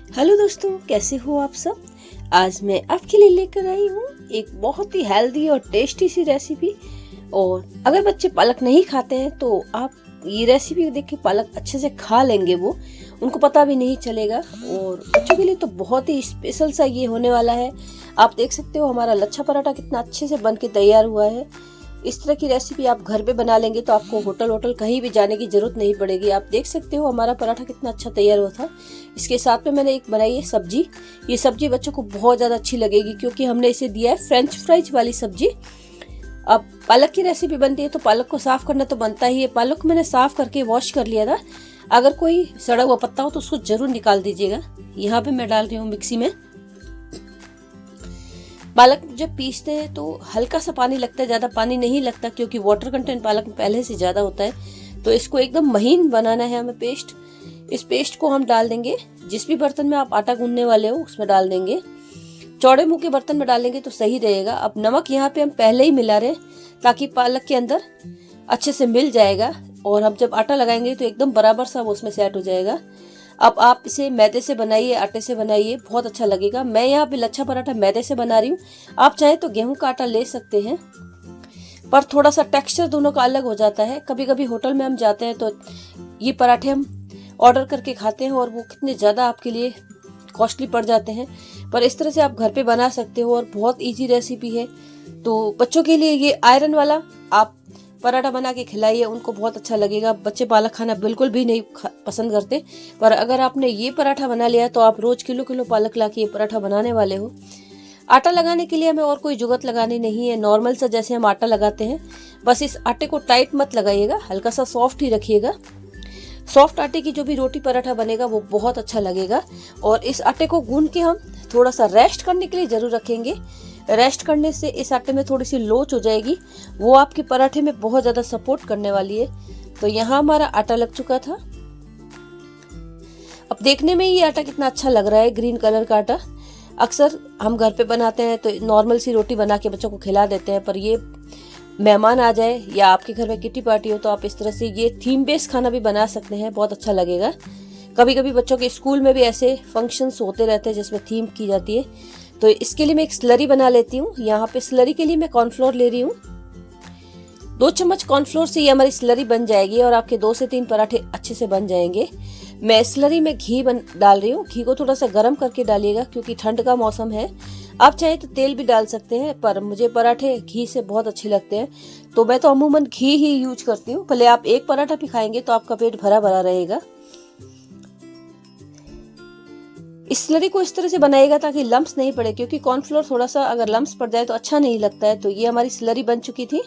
Hello दोस्तों, कैसे हो आप सब। आज मैं आपके लिए लेकर आई हूँ एक बहुत ही हेल्दी और टेस्टी सी रेसिपी। और अगर बच्चे पालक नहीं खाते हैं तो आप ये रेसिपी देख के पालक अच्छे से खा लेंगे, वो उनको पता भी नहीं चलेगा। और बच्चों के लिए तो बहुत ही स्पेशल सा ये होने वाला है। आप देख सकते हो हमारा लच्छा पराठा कितना अच्छे से बन के तैयार हुआ है। इस तरह की रेसिपी आप घर पे बना लेंगे तो आपको होटल कहीं भी जाने की जरूरत नहीं पड़ेगी। आप देख सकते हो हमारा पराठा कितना अच्छा तैयार हुआ था। इसके साथ में मैंने एक बनाई है सब्जी। ये सब्जी बच्चों को बहुत ज़्यादा अच्छी लगेगी क्योंकि हमने इसे दिया है फ्रेंच फ्राइज वाली सब्जी। अब पालक की रेसिपी बनती है तो पालक को साफ करना तो बनता ही है। पालक को मैंने साफ करके वॉश कर लिया था। अगर कोई सड़ा हुआ पत्ता हो तो उसको जरूर निकाल दीजिएगा। यहाँ पे मैं डाल रही हूँ मिक्सी में। पालक जब पीसते हैं तो हल्का सा पानी लगता है, ज्यादा पानी नहीं लगता क्योंकि वाटर कंटेंट पालक में पहले से ज्यादा होता है। तो इसको एकदम महीन बनाना है हमें पेस्ट। इस पेस्ट को हम डाल देंगे जिस भी बर्तन में आप आटा गूंदने वाले हो उसमें डाल देंगे। चौड़े मुंह के बर्तन में डालेंगे तो सही रहेगा। अब नमक यहाँ पे हम पहले ही मिला रहे ताकि पालक के अंदर अच्छे से मिल जाएगा और हम जब आटा लगाएंगे तो एकदम बराबर सा वो उसमें सेट हो जाएगा। अब आप इसे मैदे से बनाइए, आटे से बनाइए, बहुत अच्छा लगेगा। मैं यहाँ पे लच्छा पराठा मैदे से बना रही हूँ। आप चाहे तो गेहूं का आटा ले सकते हैं, पर थोड़ा सा टेक्सचर दोनों का अलग हो जाता है। कभी कभी होटल में हम जाते हैं तो ये पराठे हम ऑर्डर करके खाते हैं और वो कितने ज़्यादा आपके लिए कॉस्टली पड़ जाते हैं। पर इस तरह से आप घर पे बना सकते हो और बहुत ईजी रेसिपी है। तो बच्चों के लिए ये आयरन वाला आप पराठा बना के खिलाइए, उनको बहुत अच्छा लगेगा। बच्चे पालक खाना बिल्कुल भी नहीं पसंद करते, पर अगर आपने ये पराठा बना लिया तो आप रोज किलो किलो पालक ला के ये पराठा बनाने वाले हो। आटा लगाने के लिए हमें और कोई जुगत लगानी नहीं है, नॉर्मल सा जैसे हम आटा लगाते हैं। बस इस आटे को टाइट मत लगाइएगा, हल्का सा सॉफ्ट ही रखिएगा। सॉफ्ट आटे की जो भी रोटी पराठा बनेगा वो बहुत अच्छा लगेगा। और इस आटे को गूंद के हम थोड़ा सा रेस्ट करने के लिए जरूर रखेंगे। रेस्ट करने से इस आटे में थोड़ी सी लोच हो जाएगी, वो आपके पराठे में बहुत ज्यादा सपोर्ट करने वाली है। तो यहाँ हमारा आटा लग चुका था। अब देखने में ये आटा कितना अच्छा लग रहा है, ग्रीन कलर का आटा। अक्सर हम घर पे बनाते हैं तो नॉर्मल सी रोटी बना के बच्चों को खिला देते हैं, पर ये मेहमान आ जाए या आपके घर में किटी पार्टी हो तो आप इस तरह से ये थीम बेस्ड खाना भी बना सकते हैं, बहुत अच्छा लगेगा। कभी कभी बच्चों के स्कूल में भी ऐसे फंक्शंस होते रहते हैं जिसमें थीम की जाती है। तो इसके लिए मैं एक स्लरी बना लेती हूँ। यहाँ पे स्लरी के लिए मैं कॉर्नफ्लोर ले रही हूँ। 2 चम्मच कॉर्नफ्लोर से ये हमारी स्लरी बन जाएगी और आपके 2 से 3 पराठे अच्छे से बन जाएंगे। मैं स्लरी में घी डाल रही हूँ। घी को थोड़ा सा गर्म करके डालिएगा क्योंकि ठंड का मौसम है। आप चाहे तो तेल भी डाल सकते हैं, पर मुझे पराठे घी से बहुत अच्छे लगते हैं तो मैं तो अमूमन घी ही यूज करती हूँ। भले आप एक पराठा भी खाएंगे तो आपका पेट भरा भरा रहेगा। इस स्लरी को इस तरह से बनाएगा ताकि लम्स नहीं पड़े, क्योंकि कॉर्नफ्लोर थोड़ा सा अगर लम्स पड़ जाए तो अच्छा नहीं लगता है। तो ये हमारी स्लरी बन चुकी थी।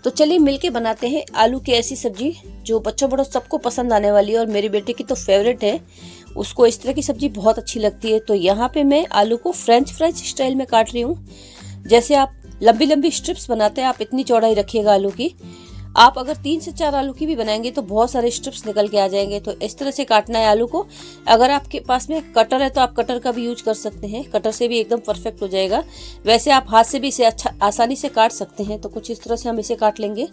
तो चलिए मिलके बनाते हैं आलू की ऐसी सब्जी जो बच्चों बड़ों सबको पसंद आने वाली है। और मेरी बेटी की तो फेवरेट है, उसको इस तरह की सब्जी बहुत अच्छी लगती है। तो यहाँ पे मैं आलू को फ्रेंच फ्राइज स्टाइल में काट रही हूँ। जैसे आप लंबी लंबी स्ट्रिप्स बनाते हैं, आप इतनी चौड़ाई रखिएगा आलू की। आप अगर 3 से 4 आलू की भी बनाएंगे तो बहुत सारे स्ट्रिप्स निकल के आ जाएंगे। तो इस तरह से काटना है आलू को। अगर आपके पास में कटर है तो आप कटर का भी यूज कर सकते हैं, कटर से भी एकदम परफेक्ट हो जाएगा। वैसे आप हाथ से भी इसे अच्छा आसानी से काट सकते हैं। तो कुछ इस तरह से हम इसे काट लेंगे।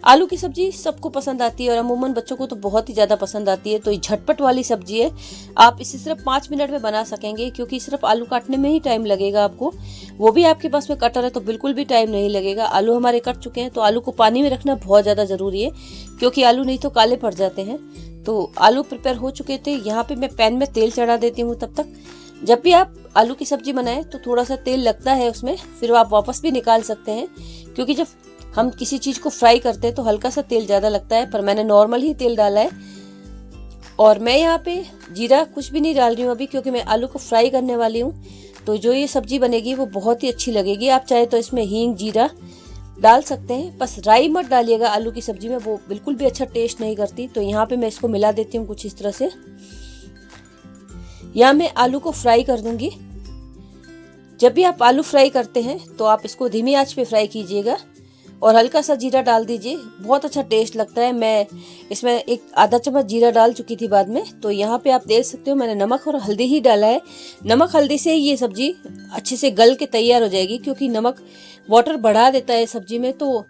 आलू की सब्जी सबको पसंद आती है और अमूमन बच्चों को तो बहुत ही ज्यादा पसंद आती है। तो ये झटपट वाली सब्जी है, आप इसे सिर्फ 5 मिनट में बना सकेंगे क्योंकि सिर्फ आलू काटने में ही टाइम लगेगा आपको। वो भी आपके पास में कटर है तो बिल्कुल भी टाइम नहीं लगेगा। आलू हमारे कट चुके हैं तो आलू को पानी में रखना बहुत ज्यादा जरूरी है क्योंकि आलू नहीं तो काले पड़ जाते हैं। तो आलू प्रिपेयर हो चुके थे। यहाँ पे मैं पैन में तेल चढ़ा देती हूँ। तब तक जब भी आप आलू की सब्जी बनाएं तो थोड़ा सा तेल लगता है उसमें, फिर आप वापस भी निकाल सकते हैं क्योंकि जब हम किसी चीज को फ्राई करते हैं तो हल्का सा तेल ज्यादा लगता है। पर मैंने नॉर्मल ही तेल डाला है। और मैं यहाँ पे जीरा कुछ भी नहीं डाल रही हूँ अभी क्योंकि मैं आलू को फ्राई करने वाली हूँ। तो जो ये सब्जी बनेगी वो बहुत ही अच्छी लगेगी। आप चाहे तो इसमें हींग जीरा डाल सकते हैं, बस राई मत डालिएगा आलू की सब्जी में, वो बिल्कुल भी अच्छा टेस्ट नहीं करती। तो यहाँ पे मैं इसको मिला देती हूँ कुछ इस तरह से। यहाँ मैं आलू को फ्राई कर दूंगी। जब भी आप आलू फ्राई करते हैं तो आप इसको धीमी आंच पे फ्राई कीजिएगा और हल्का सा जीरा डाल दीजिए, बहुत अच्छा टेस्ट लगता है। मैं इसमें एक आधा चम्मच जीरा डाल चुकी थी बाद में। तो यहाँ पे आप देख सकते हो मैंने नमक और हल्दी ही डाला है। नमक हल्दी से ये सब्जी अच्छे से गल के तैयार हो जाएगी क्योंकि नमक वाटर बढ़ा देता है सब्जी में। तो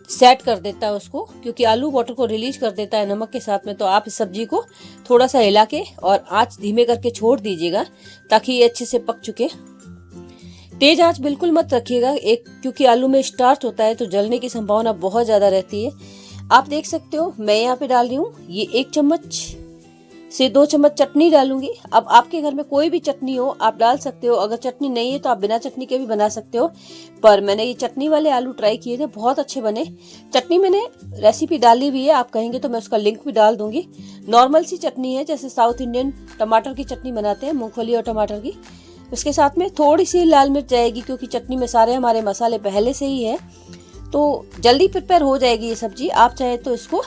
सेट कर देता है उसको, क्योंकि आलू वाटर को रिलीज कर देता है नमक के साथ में। तो आप इस सब्जी को थोड़ा सा हिला के और आंच धीमे करके छोड़ दीजिएगा ताकि ये अच्छे से पक चुके। तेज आंच बिल्कुल मत रखिएगा, क्योंकि आलू में स्टार्च होता है तो जलने की संभावना बहुत ज्यादा रहती है। आप देख सकते हो मैं यहाँ पे डाल रही हूँ ये 1 चम्मच से 2 चम्मच चटनी डालूंगी। अब आपके घर में कोई भी चटनी हो आप डाल सकते हो, अगर चटनी नहीं है तो आप बिना चटनी के भी बना सकते हो। पर मैंने ये चटनी वाले आलू ट्राई किए थे, बहुत अच्छे बने। चटनी मैंने रेसिपी डाली हुई है, आप कहेंगे तो मैं उसका लिंक भी डाल दूंगी। नॉर्मल सी चटनी है, जैसे साउथ इंडियन टमाटर की चटनी बनाते हैं, मूंगफली और टमाटर की। उसके साथ में थोड़ी सी लाल मिर्च जाएगी, क्योंकि चटनी में सारे हमारे मसाले पहले से ही है, तो जल्दी प्रिपेयर हो जाएगी ये सब्जी। आप चाहे तो इसको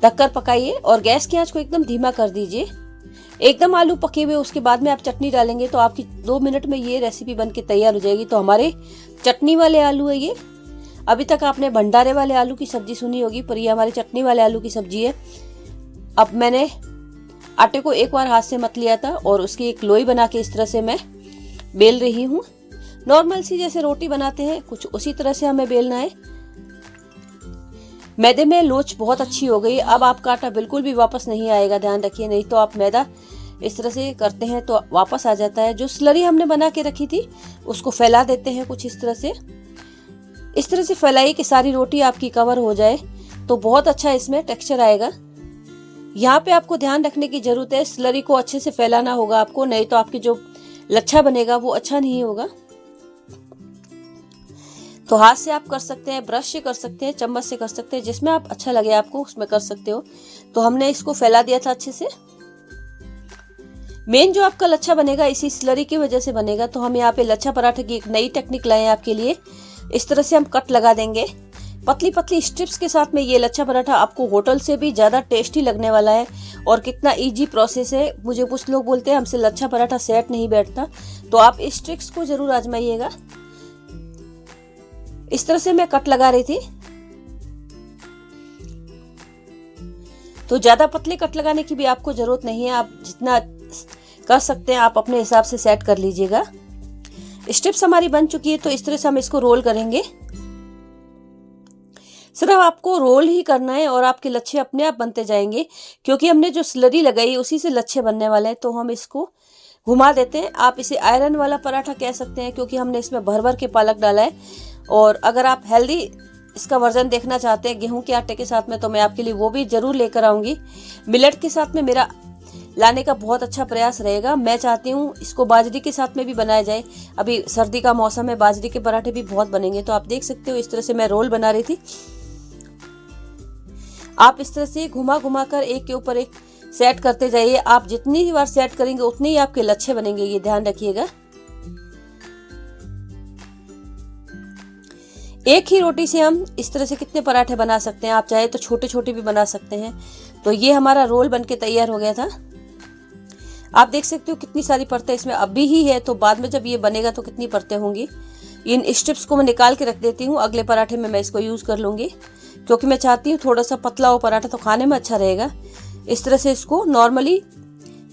ढककर पकाइए और गैस की आंच को एकदम धीमा कर दीजिए। एकदम आलू पके हुए उसके बाद में आप चटनी डालेंगे तो आपकी 2 मिनट में ये रेसिपी बन के तैयार हो जाएगी। तो हमारे चटनी वाले आलू है ये। अभी तक आपने भंडारे वाले आलू की सब्जी सुनी होगी, पर ये हमारी चटनी वाले आलू की सब्जी है। अब मैंने आटे को एक बार हाथ से मत लिया था और उसकी एक लोई बना के इस तरह से मैं बेल रही हूँ। नॉर्मल सी जैसे रोटी बनाते हैं कुछ उसी तरह से हमें बेलना है। मैदे में लोच बहुत अच्छी हो गई। अब आपका आटा बिल्कुल भी वापस नहीं आएगा, ध्यान रखिए, नहीं तो आप मैदा इस तरह से करते हैं तो वापस आ जाता है। जो स्लरी हमने बना के रखी थी उसको फैला देते हैं कुछ इस तरह से फैलाइए कि सारी रोटी आपकी कवर हो जाए, तो बहुत अच्छा इसमें टेक्सचर आएगा। यहाँ पे आपको ध्यान रखने की जरूरत है, स्लरी को अच्छे से फैलाना होगा आपको, नहीं तो आपकी जो लच्छा बनेगा वो अच्छा नहीं होगा। तो हाथ से आप कर सकते हैं, ब्रश से कर सकते हैं, चम्मच से कर सकते हैं, जिसमें आप अच्छा लगे आपको उसमें कर सकते हो। तो हमने इसको फैला दिया था अच्छे से। मेन जो आपका लच्छा बनेगा इसी स्लरी की वजह से बनेगा। तो हम यहाँ पे लच्छा पराठे की एक नई टेक्निक लाए हैं आपके लिए। इस तरह से हम कट लगा देंगे पतली पतली स्ट्रिप्स के साथ में। ये लच्छा पराठा आपको होटल से भी ज्यादा टेस्टी लगने वाला है। और कितना इजी प्रोसेस है। मुझे कुछ लोग बोलते हैं हमसे लच्छा पराठा सेट नहीं बैठता, तो आप इस ट्रिक्स को जरूर आजमाइएगा। इस तरह से मैं कट लगा रही थी। तो ज्यादा पतले कट लगाने की भी आपको जरूरत नहीं है, आप जितना कर सकते हैं आप अपने हिसाब से सेट कर लीजिएगा। स्ट्रिप्स हमारी बन चुकी है, तो इस तरह से हम इसको रोल करेंगे। सिर्फ आपको रोल ही करना है और आपके लच्छे अपने आप बनते जाएंगे, क्योंकि हमने जो स्लरी लगाई उसी से लच्छे बनने वाले हैं। तो हम इसको घुमा देते हैं। आप इसे आयरन वाला पराठा कह सकते हैं, क्योंकि हमने इसमें भर भर के पालक डाला है। और अगर आप हेल्दी इसका वर्जन देखना चाहते हैं गेहूं के आटे के साथ में, तो मैं आपके लिए वो भी जरूर लेकर आऊंगी। मिलेट के साथ में मेरा लाने का बहुत अच्छा प्रयास रहेगा। मैं चाहती हूँ इसको बाजरी के साथ में भी बनाया जाए। अभी सर्दी का मौसम है, बाजरी के पराठे भी बहुत बनेंगे। तो आप देख सकते हो इस तरह से मैं रोल बना रही थी। आप इस तरह से घुमा घुमा कर एक के ऊपर एक सेट करते जाइए। आप जितनी बार सेट करेंगे उतने ही आपके लच्छे बनेंगे, ये ध्यान रखिएगा। एक ही रोटी से हम इस तरह से कितने पराठे बना सकते हैं। आप चाहे तो छोटे छोटे भी बना सकते हैं। तो ये हमारा रोल बनके तैयार हो गया था। आप देख सकते हो कितनी सारी परतें इसमें अभी ही है, तो बाद में जब ये बनेगा तो कितनी परतें होंगी। इन स्ट्रिप्स को मैं निकाल के रख देती हूँ, अगले पराठे में मैं इसको यूज कर लूंगी, क्योंकि मैं चाहती हूँ थोड़ा सा पतला हो पराठा, तो खाने में अच्छा रहेगा। इस तरह से इसको नॉर्मली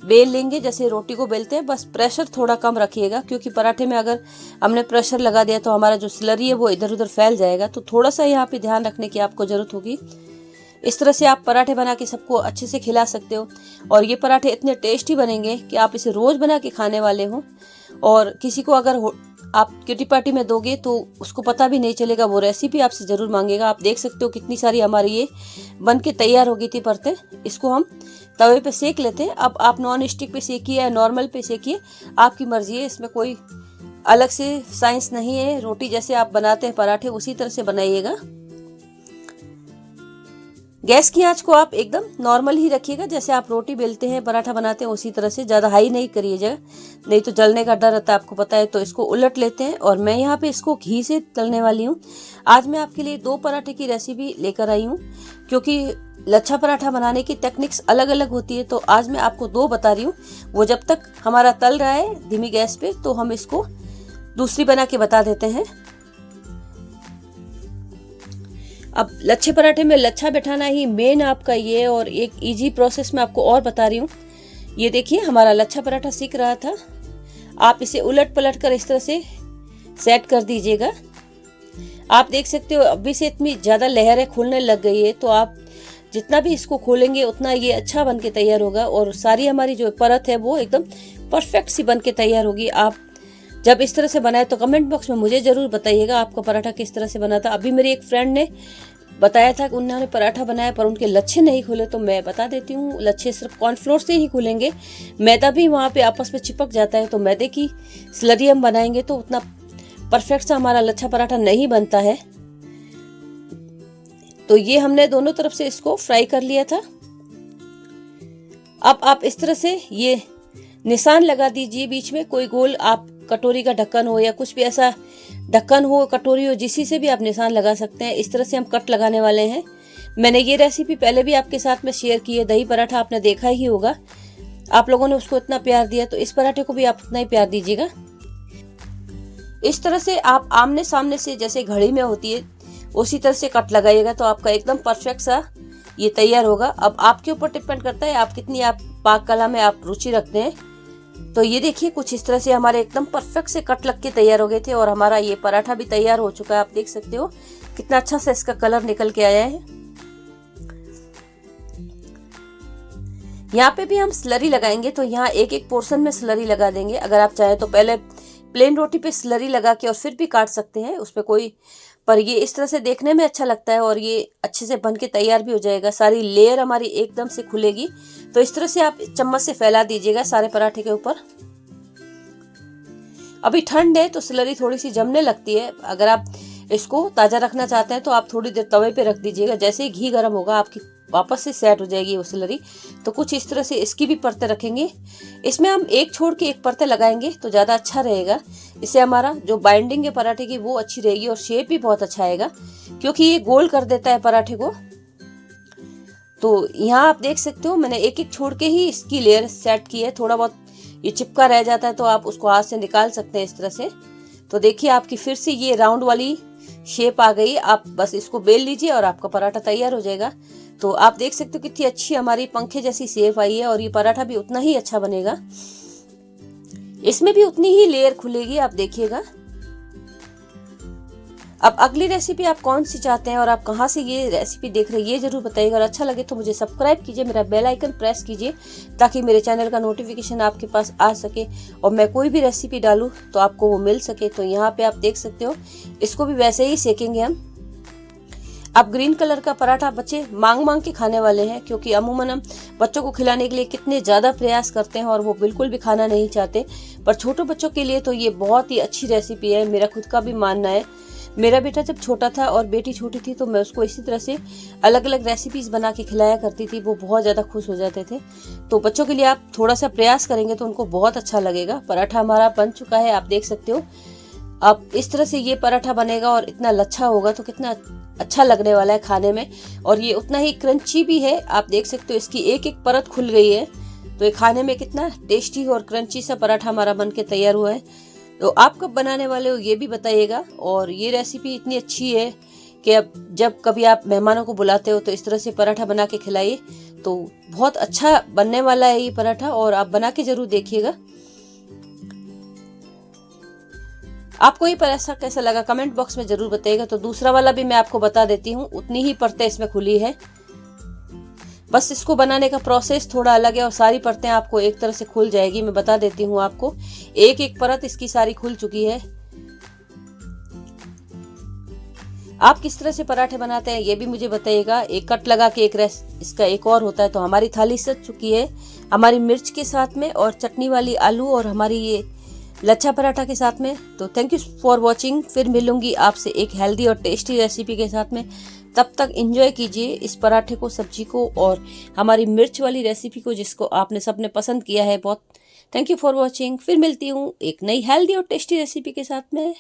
बेल लेंगे जैसे रोटी को बेलते हैं, बस प्रेशर थोड़ा कम रखिएगा, क्योंकि पराठे में अगर हमने प्रेशर लगा दिया तो हमारा जो स्लरी है वो इधर उधर फैल जाएगा। तो थोड़ा सा यहाँ पे ध्यान रखने की आपको जरूरत होगी। इस तरह से आप पराठे बना के सबको अच्छे से खिला सकते हो। और ये पराठे इतने टेस्टी बनेंगे कि आप इसे रोज बना के खाने वाले हो। और किसी को अगर आप किटी पार्टी में दोगे तो उसको पता भी नहीं चलेगा, वो रेसिपी आपसे जरूर मांगेगा। आप देख सकते हो कितनी सारी हमारी ये बन के तैयार हो गई थी परतें। इसको हम तवे पे सेक लेते हैं। अब आप नॉन स्टिक पे सेकिए या नॉर्मल पे सेकिए, आपकी मर्जी है। इसमें कोई अलग से साइंस नहीं है। रोटी जैसे आप बनाते हैं पराठे उसी तरह से बनाइएगा। गैस की आंच को आप एकदम नॉर्मल ही रखिएगा, जैसे आप रोटी बेलते हैं पराठा बनाते हैं उसी तरह से। ज़्यादा हाई नहीं करिएगा, नहीं तो जलने का डर रहता है, आपको पता है। तो इसको उलट लेते हैं और मैं यहाँ पे इसको घी से तलने वाली हूँ। आज मैं आपके लिए 2 पराठे की रेसिपी लेकर आई हूँ, क्योंकि लच्छा पराठा बनाने की टेक्निक्स अलग अलग होती है। तो आज मैं आपको 2 बता रही हूँ। वो जब तक हमारा तल रहा है धीमी गैस पे, तो हम इसको दूसरी बना के बता देते हैं। अब लच्छे पराठे में लच्छा बैठाना ही मेन आपका ये, और एक इजी प्रोसेस में आपको और बता रही हूँ। ये देखिए हमारा लच्छा पराठा सीख रहा था। आप इसे उलट पलट कर इस तरह से सेट कर दीजिएगा। आप देख सकते हो अभी से इतनी ज़्यादा लहरें खुलने लग गई है, तो आप जितना भी इसको खोलेंगे उतना ये अच्छा बन के तैयार होगा और सारी हमारी जो परत है वो एकदम परफेक्ट सी बन के तैयार होगी। आप जब इस तरह से बनाए तो कमेंट बॉक्स में मुझे ज़रूर बताइएगा आपका पराठा किस तरह से बना था। अभी मेरी एक फ्रेंड ने बताया था कि उन्होंने पराठा बनाया पर उनके लच्छे नहीं खुले, तो मैं बता देती हूँ लच्छे सिर्फ कॉर्नफ्लोर से ही खुलेंगे, मैदा भी वहाँ पे आपस में चिपक जाता है, तो मैदे की स्लरी हम बनाएंगे तो उतना परफेक्ट सा हमारा लच्छा पराठा नहीं बनता है। तो ये हमने दोनों तरफ से इसको फ्राई कर लिया था। अब आप इस तरह से ये निशान लगा दीजिए बीच में, कोई गोल आप कटोरी का ढक्कन हो या कुछ भी ऐसा ढक्कन हो, कटोरी हो, जिसी से भी आप निशान लगा सकते हैं। इस तरह से हम कट लगाने वाले हैं। मैंने ये रेसिपी पहले भी आपके साथ में शेयर की है, दही पराठा आपने देखा ही होगा, आप लोगों ने उसको इतना प्यार दिया, तो इस पराठे को भी आप उतना ही प्यार दीजिएगा। इस तरह से आप आमने सामने से जैसे घड़ी में होती है उसी तरह से कट लगाइएगा, तो आपका एकदम परफेक्ट सा ये तैयार होगा। अब आपके ऊपर डिपेंड करता है आप कितनी आप पाक कला में आप रुचि रखते हैं। तो ये देखिए कुछ इस तरह से हमारे एकदम परफेक्ट से कट लग के तैयार हो गए थे और हमारा ये पराठा भी तैयार हो चुका है। आप देख सकते हो कितना अच्छा से इसका कलर निकल के आया है। यहाँ पे भी हम स्लरी लगाएंगे, तो यहाँ एक एक पोर्शन में स्लरी लगा देंगे। अगर आप चाहें तो पहले प्लेन रोटी पे स्लरी लगा के और फिर भी काट सकते हैं, उस पर कोई, पर ये इस तरह से देखने में अच्छा लगता है और ये अच्छे से बन के तैयार भी हो जाएगा। सारी लेयर हमारी एकदम से खुलेगी, तो इस तरह से आप चम्मच से फैला दीजिएगा सारे पराठे के ऊपर। अभी ठंड है तो स्लरी थोड़ी सी जमने लगती है, अगर आप इसको ताज़ा रखना चाहते हैं तो आप थोड़ी देर तवे पे रख दीजिएगा, जैसे ही घी गर्म होगा आपकी वापस से सेट हो जाएगी वो स्लरी। तो कुछ इस तरह से इसकी भी परतें रखेंगे, इसमें हम एक छोड़ के एक परतें लगाएंगे तो ज़्यादा अच्छा रहेगा। इससे हमारा जो बाइंडिंग है पराठे की वो अच्छी रहेगी और शेप भी बहुत अच्छा आएगा, क्योंकि ये गोल कर देता है पराठे को। तो यहाँ आप देख सकते हो मैंने एक एक छोड़ के ही इसकी लेयर सेट की है। थोड़ा बहुत ये चिपका रह जाता है तो आप उसको हाथ से निकाल सकते हैं इस तरह से। तो देखिए आपकी फिर से ये राउंड वाली शेप आ गई। आप बस इसको बेल लीजिए और आपका पराठा तैयार हो जाएगा। तो आप देख सकते हो कितनी अच्छी हमारी पंखे जैसी शेप आई है और ये पराठा भी उतना ही अच्छा बनेगा, इसमें भी उतनी ही लेयर खुलेगी, आप देखिएगा। अब अगली रेसिपी आप कौन सी चाहते हैं और आप कहाँ से ये रेसिपी देख रहे हैं ये जरूर बताइएगा। और अच्छा लगे तो मुझे सब्सक्राइब कीजिए, मेरा बेल आइकन प्रेस कीजिए ताकि मेरे चैनल का नोटिफिकेशन आपके पास आ सके और मैं कोई भी रेसिपी डालूं तो आपको वो मिल सके। तो यहाँ पे आप देख सकते हो इसको भी वैसे ही सेकेंगे हम। अब ग्रीन कलर का पराठा बच्चे मांग मांग के खाने वाले हैं, क्योंकि अमूमन हम बच्चों को खिलाने के लिए कितने ज़्यादा प्रयास करते हैं और वो बिल्कुल भी खाना नहीं चाहते, पर छोटे बच्चों के लिए तो ये बहुत ही अच्छी रेसिपी है। मेरा खुद का भी मानना है। मेरा बेटा जब छोटा था और बेटी छोटी थी तो मैं उसको इसी तरह से अलग अलग रेसिपीज़ बना के खिलाया करती थी, वो बहुत ज़्यादा खुश हो जाते थे। तो बच्चों के लिए आप थोड़ा सा प्रयास करेंगे तो उनको बहुत अच्छा लगेगा। पराठा हमारा बन चुका है, आप देख सकते हो। अब इस तरह से ये पराठा बनेगा और इतना लच्छा होगा तो कितना अच्छा लगने वाला है खाने में, और ये उतना ही क्रंची भी है। आप देख सकते हो इसकी एक एक परत खुल गई है, तो ये खाने में कितना टेस्टी और क्रंची सा पराठा हमारा बन के तैयार हुआ है। तो आप कब बनाने वाले हो ये भी बताइएगा। और ये रेसिपी इतनी अच्छी है कि अब जब कभी आप मेहमानों को बुलाते हो तो इस तरह से पराठा बना के खिलाइए, तो बहुत अच्छा बनने वाला है ये पराठा, और आप बना के जरूर देखिएगा। आपको ये पराठा कैसा लगा कमेंट बॉक्स में जरूर बताइएगा। तो दूसरा वाला भी मैं आपको बता देती हूँ, उतनी ही परतें इसमें खुली है, बस इसको बनाने का प्रोसेस थोड़ा अलग है और सारी परतें आपको एक तरह से खुल जाएगी। मैं बता देती हूँ आपको, एक एक परत इसकी सारी खुल चुकी है। आप किस तरह से पराठे बनाते हैं ये भी मुझे बताइएगा। एक कट लगा के इसका एक और होता है। तो हमारी थाली सज चुकी है हमारी मिर्च के साथ में और चटनी वाली आलू और हमारी ये लच्छा पराठा के साथ में। तो थैंक यू फॉर वॉचिंग। फिर मिलूंगी आपसे एक हेल्दी और टेस्टी रेसिपी के साथ में। तब तक एंजॉय कीजिए इस पराठे को, सब्जी को और हमारी मिर्च वाली रेसिपी को, जिसको आपने सबने पसंद किया है बहुत। Thank you for watching. फिर मिलती हूँ एक नई हेल्दी और टेस्टी रेसिपी के साथ में।